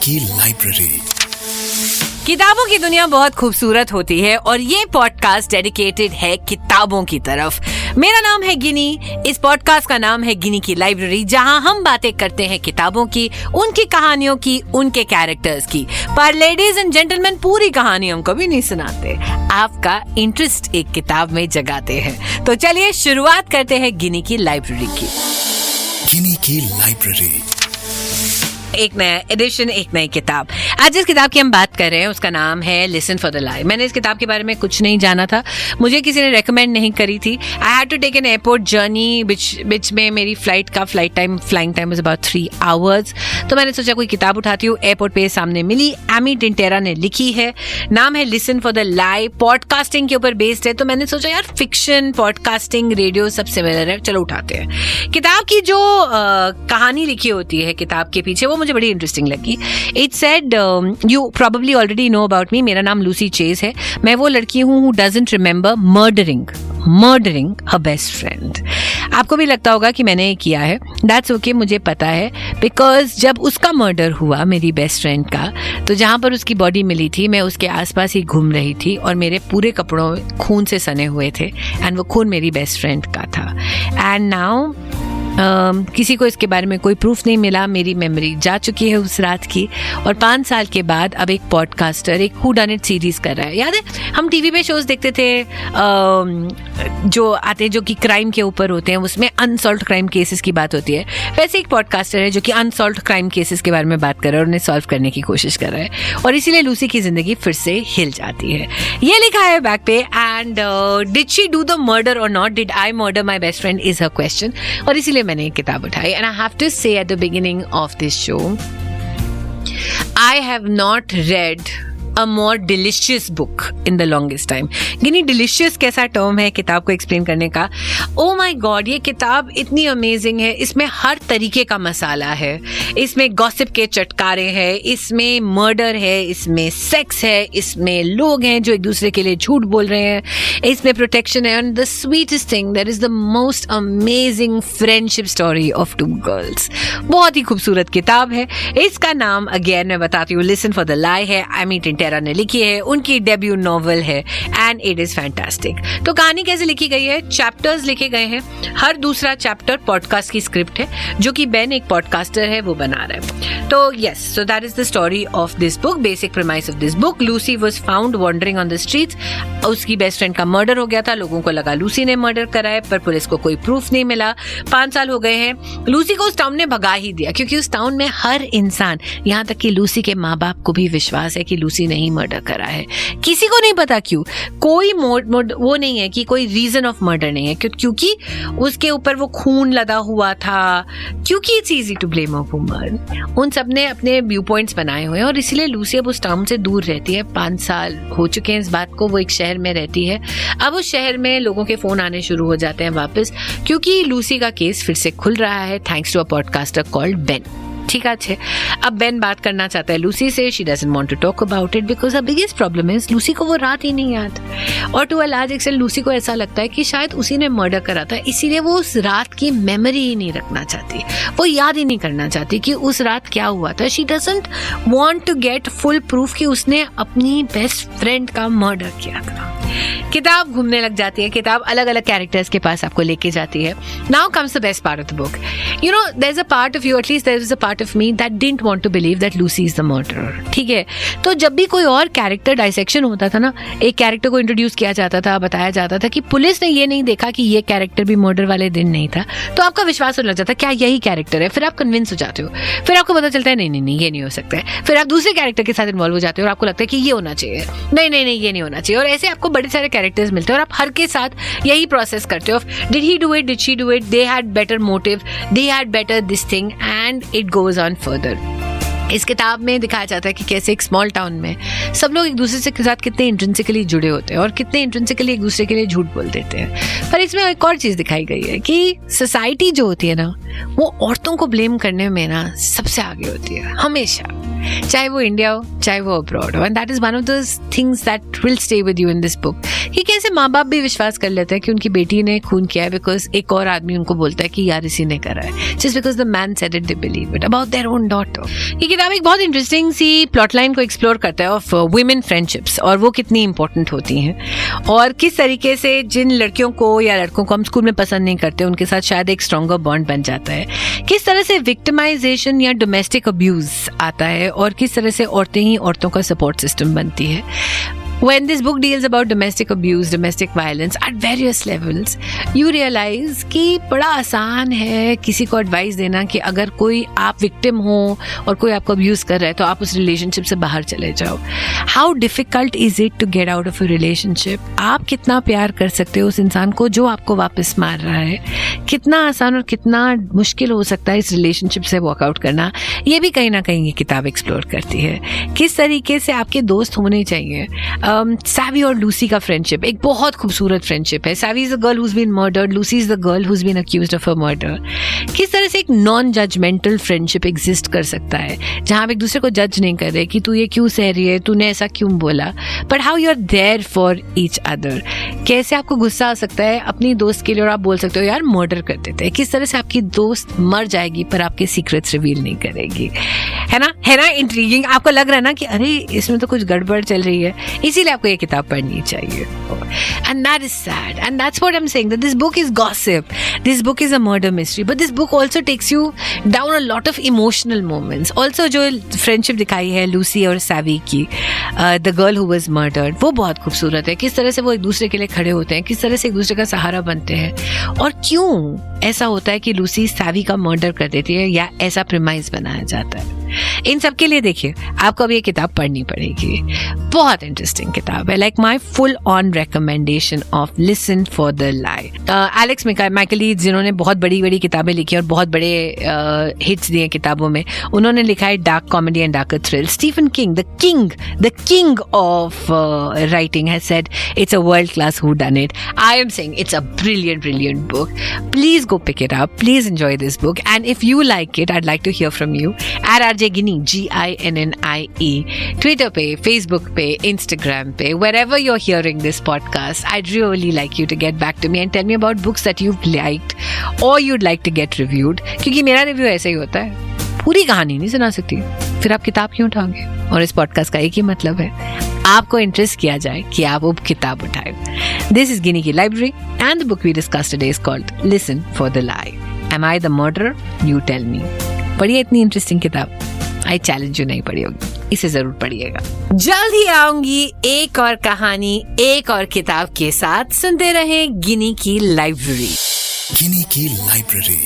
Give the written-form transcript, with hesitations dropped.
की लाइब्रेरी। किताबों की दुनिया बहुत खूबसूरत होती है और ये पॉडकास्ट डेडिकेटेड है किताबों की तरफ। मेरा नाम है गिनी। इस पॉडकास्ट का नाम है गिनी की लाइब्रेरी, जहां हम बातें करते हैं किताबों की, उनकी कहानियों की, उनके कैरेक्टर्स की। पर लेडीज एंड जेंटलमैन, पूरी कहानी हम कभी नहीं सुनाते, आपका इंटरेस्ट एक किताब में जगाते हैं। तो चलिए शुरुआत करते हैं गिनी की लाइब्रेरी की। गिनी की लाइब्रेरी, एक नया एडिशन, एक नई किताब। आज जिस किताब की हम बात कर रहे हैं उसका नाम है लिसन फॉर द लाई। मैंने इस किताब के बारे में कुछ नहीं जाना था, मुझे किसी ने रेकमेंड नहीं करी थी। I had to take an airport journey which में मेरी flying time was about 3 hours। तो मैंने सोचा कोई किताब उठाती हूँ। एयरपोर्ट पे सामने मिली, एमी टिंटेरा ने लिखी है, नाम है listen for the lie. Podcasting के ऊपर बेस्ड है, तो मैंने सोचा यार फिक्शन, पॉडकास्टिंग, रेडियो सब सिमिलर है, चलो उठाते हैं। किताब की जो कहानी लिखी होती है किताब के पीछे, वो मुझे बड़ी इंटरेस्टिंग लगी। It said, you probably already know about me, मेरा नाम लूसी चेज है। मैं वो लड़की हूँ who doesn't remember murdering her best friend. आपको भी लगता होगा कि मैंने ये किया है, दैट्स ओके, मुझे पता है, बिकॉज जब उसका मर्डर हुआ, मेरी बेस्ट फ्रेंड का, तो जहाँ पर उसकी बॉडी मिली थी, मैं उसके आसपास ही घूम रही थी और मेरे पूरे कपड़ों में खून से सने हुए थे, एंड वो खून मेरी बेस्ट फ्रेंड का था। एंड नाउ किसी को इसके बारे में कोई प्रूफ नहीं मिला, मेरी मेमोरी जा चुकी है उस रात की। और 5 साल के बाद अब एक पॉडकास्टर एक हू डन इट सीरीज कर रहा है। याद है हम टीवी पे शोज देखते थे जो आते, जो कि क्राइम के ऊपर होते हैं, उसमें अनसॉल्व्ड क्राइम केसेस की बात होती है। वैसे एक पॉडकास्टर है जो कि अनसॉल्व्ड क्राइम केसेस के बारे में बात कर रहा है और उन्हें सॉल्व करने की कोशिश कर रहा है, और इसीलिए लूसी की जिंदगी फिर से हिल जाती है। ये लिखा है बैक पे, and did she do the murder और not, did I murder my best friend is her question. और इसीलिए मैंने एक किताब उठाई। And I have to say at the beginning of this show, I have not read a more delicious book in the longest time. Guinea, delicious कैसा term है किताब को एक्सप्लेन करने का? Oh my God, ये किताब इतनी अमेजिंग है। इसमें हर तरीके का मसाला है। इसमें गॉसिप के चटकारे हैं, इसमें मर्डर है, इसमें सेक्स है, इसमें लोग हैं जो एक दूसरे के लिए झूठ बोल रहे हैं, इसमें प्रोटेक्शन है, and the sweetest thing, there is the most amazing friendship story of 2 girls। बहुत ही खूबसूरत किताब है। इसका नाम अगेन मैं बताती हूँ, लिसन फॉर द लाई है। एमी टिंटेरा ने लिखी है, उनकी डेब्यू नॉवल है, एंड इट इज फैंटास्टिक। तो कहानी कैसे लिखी गई है? चैप्टर्स लिखे गए हैं, हर दूसरा चैप्टर पॉडकास्ट की स्क्रिप्ट है, जो कि बेन एक पॉडकास्टर है वो बना रहा है। तो yes, so that is the story of this book. Basic premise of this book, Lucy was found wandering on the streets. उसकी बेस्ट फ्रेंड का मर्डर हो गया था, लोगों को लगा लूसी ने मर्डर करा है, पर पुलिस को कोई प्रूफ नहीं मिला। 5 साल हो गए हैं, लूसी को उस टाउन ने भगा ही दिया, क्योंकि उस टाउन में हर इंसान, यहाँ तक कि लूसी के माँ बाप को भी विश्वास है कि लूसी नहीं मर्डर करा है। किसी को नहीं पता क्यों, कोई वो नहीं है कि कोई रीजन ऑफ मर्डर नहीं है, क्योंकि उसके ऊपर वो खून लगा हुआ था, क्योंकि it's easy to blame a woman. उन सब ने अपने व्यू पॉइंट्स बनाए हुए हैं, और इसीलिए लूसी अब उस टाउन से दूर रहती है। 5 साल हो चुके हैं इस बात को, वो एक शहर में रहती है। अब उस शहर में लोगों के फोन आने शुरू हो जाते हैं वापस, क्योंकि लूसी का केस फिर से खुल रहा है, thanks to a podcaster called Ben. ठीक है, अब बेन बात करना चाहता है लूसी से। She doesn't want to talk about it because her biggest problem is Lucy को वो रात ही नहीं याद, और to a large extent Lucy को ऐसा लगता है कि शायद उसी ने मर्डर करा था, इसीलिए वो उस रात की मेमोरी ही नहीं रखना चाहती, वो याद ही नहीं करना चाहती कि उस रात क्या हुआ था। She doesn't want to get full proof कि उसने अपनी बेस्ट फ्रेंड का मर्डर किया था। किताब घूमने लग जाती है, किताब अलग अलग कैरेक्टर्स के पास आपको लेके जाती है। Now comes the best part of the book. You know, there is a part of you, at least there is a part of me that didn't want to believe that Lucy is the murderer. ठीक है, तो जब भी कोई और character dissection होता था ना, एक कैरेक्टर को इंट्रोड्यूस किया जाता था, बताया जाता था कि पुलिस ने ये नहीं देखा कि ये कैरेक्टर भी मर्डर वाले दिन नहीं था, तो आपका विश्वास होने लग जाता है क्या यही कैरेक्टर है। फिर आप कन्विंस हो जाते हो, फिर आपको पता चलता है नहीं ये नहीं हो सकता है। फिर आप दूसरे कैरेक्टर के साथ इन्वॉल्व हो जाते हो और आपको लगता है कि ये होना चाहिए, नहीं ये नहीं होना चाहिए, और ऐसे आपको बड़े सारे कैरेक्टर्स मिलते हैं और आप हर के साथ यही प्रोसेस करते हो। Did he do it, did she do it, they had better motive, they had better this thing, and it goes on further. इस किताब में दिखाया जाता है कि कैसे एक स्मॉल टाउन में सब लोग एक दूसरे के साथ कितने इंट्रिंसिकली जुड़े होते हैं और कितने इंट्रिंसिकली एक दूसरे के लिए झूठ बोल देते हैं। पर इसमें एक और चीज़ दिखाई गई है कि सोसाइटी जो होती है ना, वो औरतों को ब्लेम करने में ना सबसे आगे होती है हमेशा। चाहे वो इंडिया हो चाहे वो अब्रॉड हो. And that is one of those things that will stay with you in this book. कि कैसे माँ बाप भी विश्वास कर लेते हैं कि उनकी बेटी ने खून किया है बिकॉज एक और आदमी उनको बोलता है कि यार इसी ने करा है, just because the man said it, they believe it about their own daughter. ये किताब एक बहुत इंटरेस्टिंग सी प्लॉट लाइन को एक्सप्लोर करता है ऑफ वुमेन फ्रेंडशिप्स और वो कितनी इंपॉर्टेंट होती हैं और किस तरीके से जिन लड़कियों को या लड़कों को हम स्कूल में पसंद नहीं करते उनके साथ शायद एक स्ट्रॉन्गर बॉन्ड बन जाता है. किस तरह से विक्टिमाइजेशन या डोमेस्टिक अब्यूज आता है और किस तरह से औरतें ही औरतों का सपोर्ट सिस्टम बनती है. When this book deals about domestic abuse, domestic violence at various levels, you realize कि बड़ा आसान है किसी को एडवाइस देना कि अगर कोई आप विक्टिम हो और कोई आपको अब्यूज कर रहा है तो आप उस रिलेशनशिप से बाहर चले जाओ. How difficult is it to get out of a relationship? आप कितना प्यार कर सकते हो उस इंसान को जो आपको वापस मार रहा है. कितना आसान और कितना मुश्किल हो सकता है इस रिलेशनशिप से वॉकआउट करना. ये भी कहीं ना कहीं ये किताब एक्सप्लोर करती है. किस तरीके से आपके दोस्त होने चाहिए. सैवी और लूसी का फ्रेंडशिप एक बहुत खूबसूरत फ्रेंडशिप है. Savvy is the girl who's been murdered, Lucy is the girl who's been accused of a murder. किस तरह से एक नॉन जजमेंटल फ्रेंडशिप एग्जिस्ट कर सकता है जहां आप एक दूसरे को जज नहीं कर रहे कि तू ये क्यों सह रही है, तूने ऐसा क्यों बोला, but how you are there for each other. कैसे आपको गुस्सा आ सकता है अपनी दोस्त के लिए और आप बोल सकते हो यार मर्डर कर देते हैं. किस तरह से आपकी दोस्त मर जाएगी पर आपके सीक्रेट्स रिवील नहीं करेगी. है ना इंट्रीगिंग. आपको लग रहा है ना कि अरे इसमें तो कुछ गड़बड़ चल रही है, इसीलिए आपको ये किताब पढ़नी चाहिए. And that is sad. And that's what I'm saying, that this book is gossip. This book is a murder mystery. But this book also takes you down a lot of emotional moments. Also जो friendship दिखाई है Lucy और savvy की, the girl who was murdered, वो बहुत खूबसूरत है. किस तरह से वो एक दूसरे के लिए खड़े होते हैं, किस तरह से एक दूसरे का सहारा बनते हैं और क्यों ऐसा होता है कि लूसी सैवी का मर्डर कर देती है या ऐसा प्रेमाइज बनाया जाता है. इन सब के लिए देखिए आपको अब ये किताब पढ़नी पड़ेगी. बहुत इंटरेस्टिंग किताब है. Like my full on recommendation of listen for the lie. Alex McLeese जिन्होंने बहुत बड़ी बड़ी किताबें लिखी और बहुत बड़े हिट्स दिए किताबों में, उन्होंने लिखा है dark comedy and darker thrill. Stephen King the king of writing has said it's a world class whodunit. I am saying it's a brilliant book. Please go pick it up. Please enjoy this book. And if you like it, I'd like to hear from you at RJ Ginnie, GINNIE, Twitter पे, Facebook पे, Instagram पे, wherever you're hearing this podcast. I'd really like you to get back to me and tell me about books that you've liked or you'd like to get reviewed. क्योंकि मेरा review ऐसा ही होता है, पूरी कहानी नहीं सुना सकती, फिर आप किताब क्यों उठाओगे. और इस पॉडकास्ट का एक ही मतलब है, आपको इंटरेस्ट किया जाए कि आप वो किताब उठाए. This is Ginnie की library and the book we discussed today is called Listen for the Lie. Am I the murderer? You tell me. पढ़िए इतनी इंटरेस्टिंग किताब. आई चैलेंज यू नहीं पढ़ी होगी, इसे जरूर पढ़िएगा. जल्द ही आऊंगी एक और कहानी एक और किताब के साथ. सुनते रहें गिनी की लाइब्रेरी. गिनी की लाइब्रेरी.